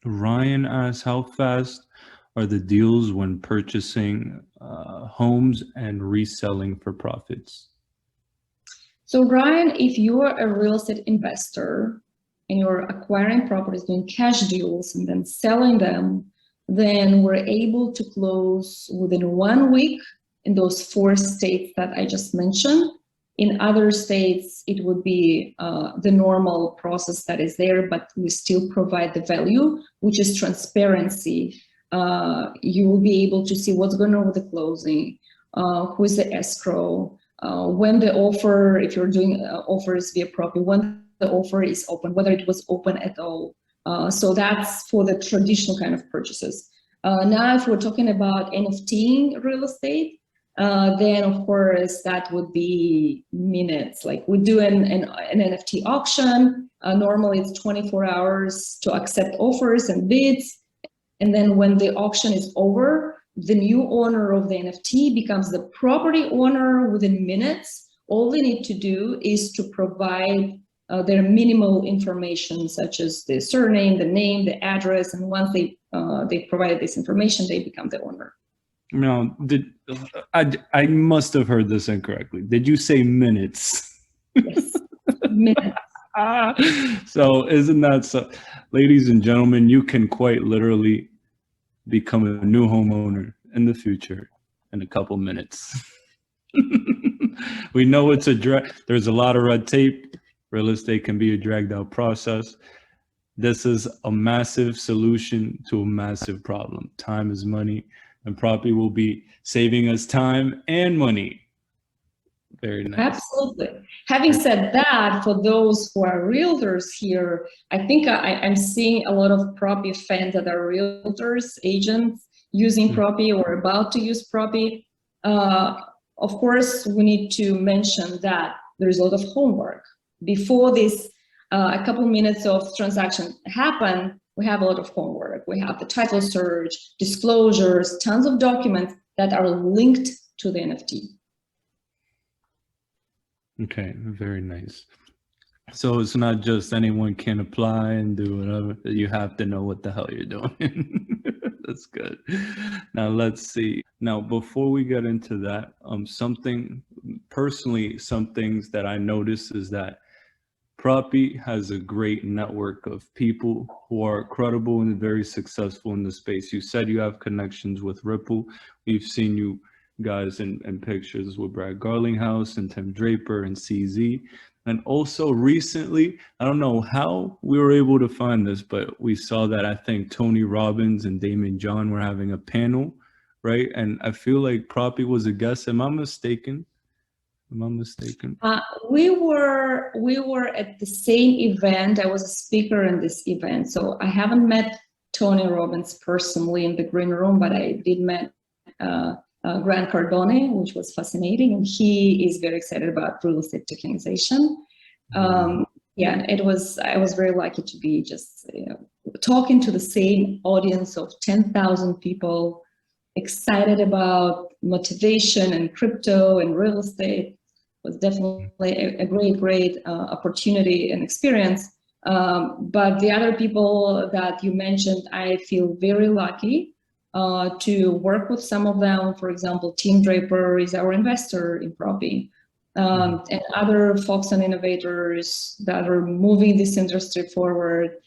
Ryan asks, how fast are the deals when purchasing homes and reselling for profits? So Ryan, if you are a real estate investor and you're acquiring properties, doing cash deals and then selling them, then we're able to close within 1 week in those 4 states that I just mentioned. In other states, it would be the normal process that is there, but we still provide the value, which is transparency. You will be able to see what's going on with the closing, who is the escrow, when the offer, if you're doing offers via Propy, when the offer is open, whether it was open at all. So that's for the traditional kind of purchases. Now, if we're talking about NFT real estate, then of course that would be minutes. Like we do an NFT auction. Normally it's 24 hours to accept offers and bids. And then when the auction is over, the new owner of the NFT becomes the property owner within minutes. All they need to do is to provide their minimal information, such as the surname, the name, the address, and once they provided this information, they become the owner. No, I must have heard this incorrectly. Did you say minutes? Yes, minutes. So isn't that so? Ladies and gentlemen, you can quite literally become a new homeowner in the future in a couple minutes. We know it's there's a lot of red tape. Real estate can be a dragged out process. This is a massive solution to a massive problem. Time is money, and Propy will be saving us time and money. Very nice. Absolutely. Having said that, for those who are realtors here, I think I'm seeing a lot of Propy fans that are realtors, agents using Propy or about to use Propy. Of course, we need to mention that there's a lot of homework. Before this, a couple minutes of transaction happen, we have a lot of homework. We have the title search, disclosures, tons of documents that are linked to the NFT. Okay, very nice. So it's not just anyone can apply and do whatever. You have to know what the hell you're doing. That's good. Now let's see. Now before we get into that, some things that I noticed is that Propy has a great network of people who are credible and very successful in the space. You said you have connections with Ripple. We've seen you guys in pictures with Brad Garlinghouse and Tim Draper and CZ. And also recently, I don't know how we were able to find this, but we saw that I think Tony Robbins and Damon John were having a panel, right? And I feel like Propy was a guest. Am I mistaken? We were at the same event. I was a speaker in this event. So I haven't met Tony Robbins personally in the green room, but I did met Grant Cardone, which was fascinating, and he is very excited about real estate tokenization. Yeah, I was very lucky to be just talking to the same audience of 10,000 people excited about motivation and crypto and real estate. It was definitely a great opportunity and experience. But the other people that you mentioned, I feel very lucky to work with some of them. For example, Tim Draper is our investor in Propy, and other folks and innovators that are moving this industry forward.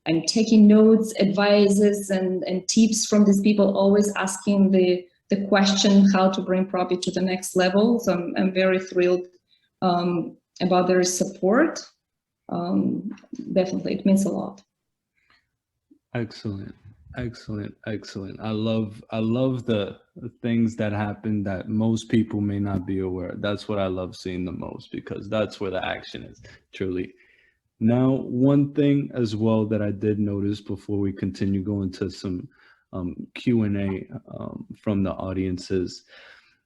I'm taking notes, advices, and tips from these people, always asking the question how to bring Propy to the next level. So I'm very thrilled about their support. Definitely, it means a lot. Excellent. I love the things that happen that most people may not be aware. That's what I love seeing the most, because that's where the action is, truly. Now, one thing as well that I did notice before we continue going to some Q&A from the audiences,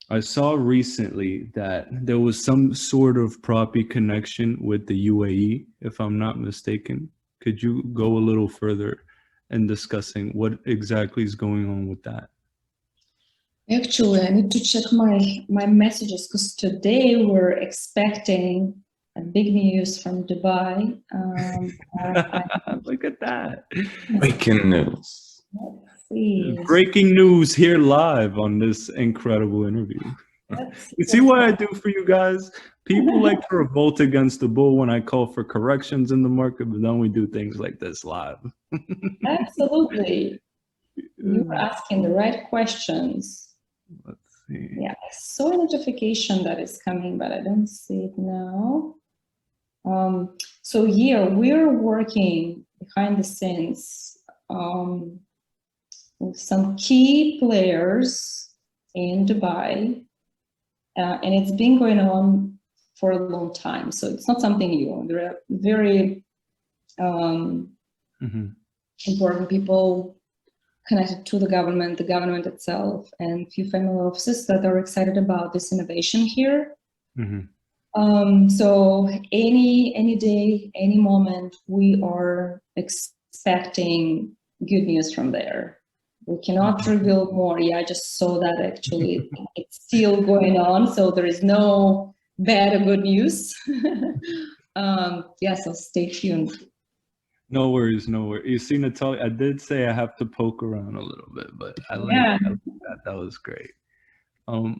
I saw recently that there was some sort of Propy connection with the UAE, if I'm not mistaken. Could you go a little further in discussing what exactly is going on with that? Actually, I need to check my messages, because today we're expecting a big news from Dubai. Look at that. Breaking news. Let's see. Breaking news here live on this incredible interview. You see what I do for you guys? People like to revolt against the bull when I call for corrections in the market, but then we do things like this live. Absolutely. You're asking the right questions. Let's see. Yeah, I saw a notification that is coming, but I don't see it now. So yeah, we're working behind the scenes with some key players in Dubai, and it's been going on for a long time. So it's not something new. There are very important people connected to the government itself, and a few family offices that are excited about this innovation here. So any day, any moment, we are expecting good news from there. We cannot reveal more. Yeah, I just saw that actually it's still going on, so there is no bad or good news. Yeah, so stay tuned. No worries, no worries. You see, Natalia, I did say I have to poke around a little bit, but I like that. That was great.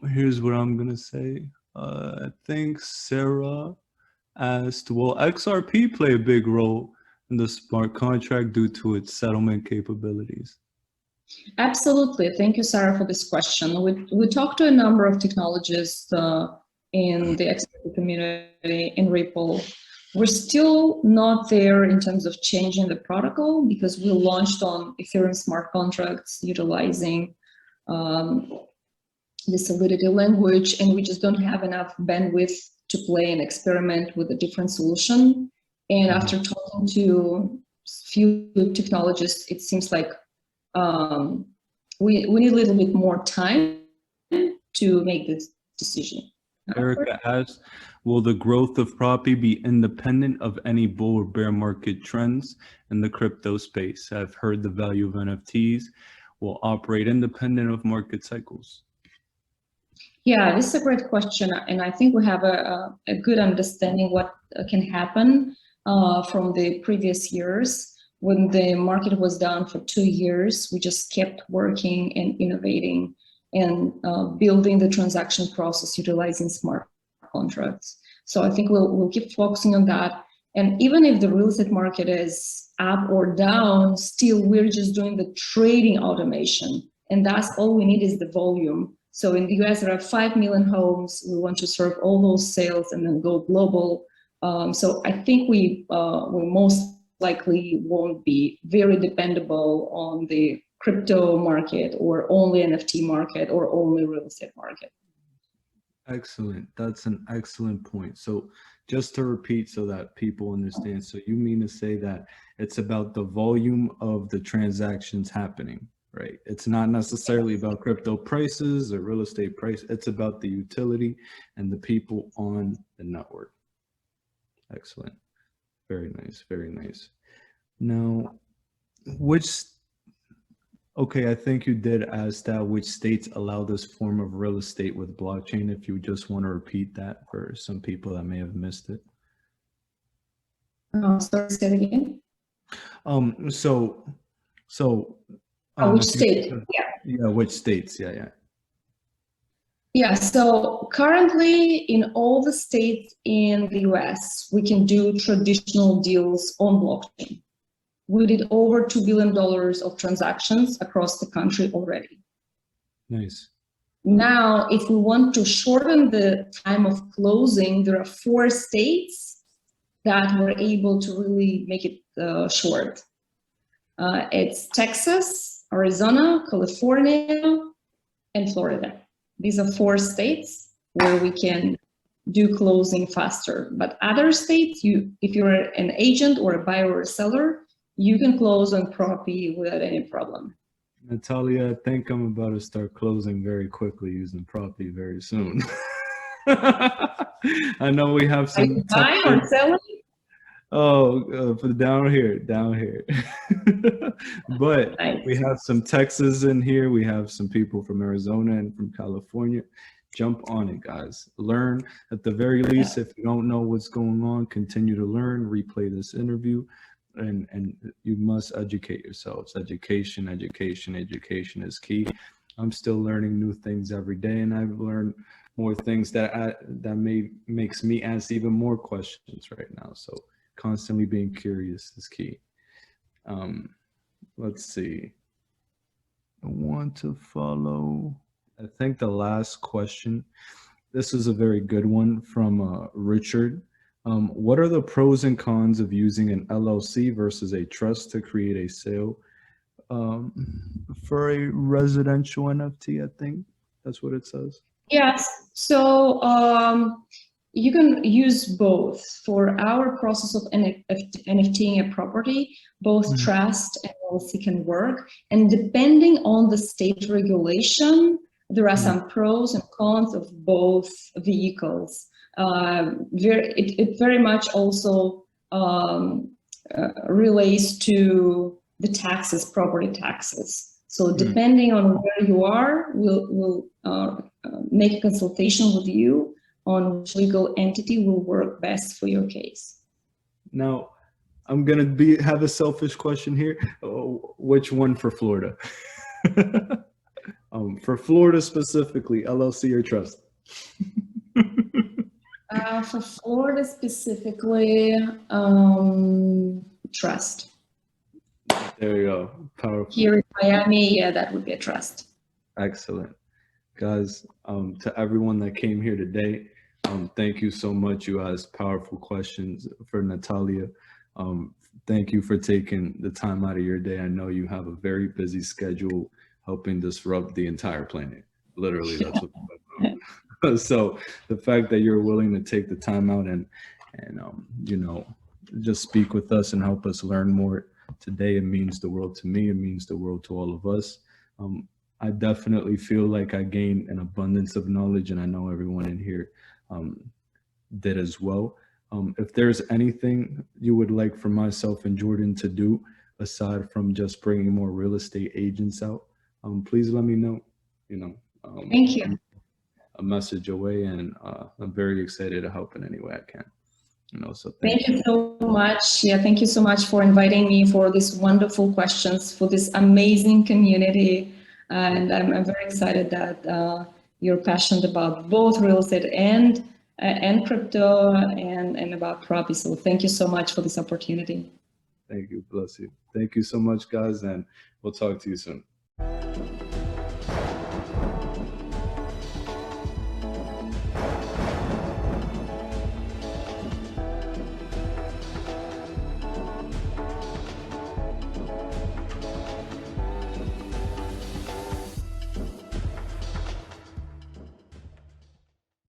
Here's what I'm gonna say. I think Sarah asked, will XRP play a big role in the smart contract due to its settlement capabilities? Absolutely. Thank you, Sarah, for this question. We talked to a number of technologists in the XRP community in Ripple. We're still not there in terms of changing the protocol because we launched on Ethereum smart contracts utilizing the Solidity language, and we just don't have enough bandwidth to play and experiment with a different solution. And after talking to few technologists, it seems like we need a little bit more time to make this decision. Erica asks, will the growth of Propy be independent of any bull or bear market trends in the crypto space? I've heard the value of NFTs will operate independent of market cycles. Yeah, this is a great question, and I think we have a good understanding what can happen from the previous years. When the market was down for 2 years, we just kept working and innovating and building the transaction process utilizing smart contracts. So I think we'll keep focusing on that. And even if the real estate market is up or down, still we're just doing the trading automation. And that's all we need is the volume. So in the US, there are 5 million homes. We want to serve all those sales and then go global. So I think we most likely won't be very dependable on the crypto market or only NFT market or only real estate market. Excellent. That's an excellent point. So just to repeat so that people understand, so you mean to say that it's about the volume of the transactions happening, right? It's not necessarily about crypto prices or real estate price. It's about the utility and the people on the network. Excellent. Very nice. Very nice. Now, okay, I think you did ask that, which states allow this form of real estate with blockchain, if you just want to repeat that for some people that may have missed it. Sorry, say it again. Which state? Yeah, which states? Yeah. Yeah, so currently in all the states in the US, we can do traditional deals on blockchain. We did over $2 billion of transactions across the country already. Nice. Now, if we want to shorten the time of closing, there are 4 states that were able to really make it short. It's Texas, Arizona, California, and Florida. These are 4 states where we can do closing faster. But other states, if you're an agent or a buyer or a seller, you can close on Propy without any problem. Natalia, I think I'm about to start closing very quickly using Propy very soon. I know we have some. Are you buying or selling? Oh, for down here. But nice. We have some Texas in here. We have some people from Arizona and from California. Jump on it, guys. Learn at the very least. If you don't know what's going on, continue to learn, replay this interview. And you must educate yourselves. Education is key. I'm still learning new things every day, and I've learned more things that makes me ask even more questions right now. So constantly being curious is key. Let's see. I want to follow I think the last question, this is a very good one from Richard. What are the pros and cons of using an LLC versus a trust to create a sale for a residential NFT? I think that's what it says. Yes, so you can use both. For our process of NFTing a property, both trust and LLC can work. And depending on the state regulation, there are some pros and cons of both vehicles. It very much also relates to the taxes, property taxes. So depending on where you are, we'll make a consultation with you on which legal entity will work best for your case. Now, I'm gonna have a selfish question here. Which one for Florida? For Florida specifically, LLC or trust? For Florida specifically, trust. There you go. Powerful. Here in Miami, yeah, that would be a trust. Excellent. Guys, to everyone that came here today, thank you so much. You asked powerful questions for Natalia. Thank you for taking the time out of your day. I know you have a very busy schedule helping disrupt the entire planet. Literally, that's what. So the fact that you're willing to take the time out and you know, just speak with us and help us learn more today, it means the world to me. It means the world to all of us. I definitely feel like I gained an abundance of knowledge, and I know everyone in here did as well. If there's anything you would like for myself and Jordan to do, aside from just bringing more real estate agents out, please let me know. You know, thank you. A message away, and I'm very excited to help in any way I can. You know, so thank you so much. Yeah, thank you so much for inviting me, for these wonderful questions, for this amazing community. And I'm very excited that you're passionate about both real estate and crypto and about Propy. So thank you so much for this opportunity. Thank you. Bless you. Thank you so much, guys. And we'll talk to you soon.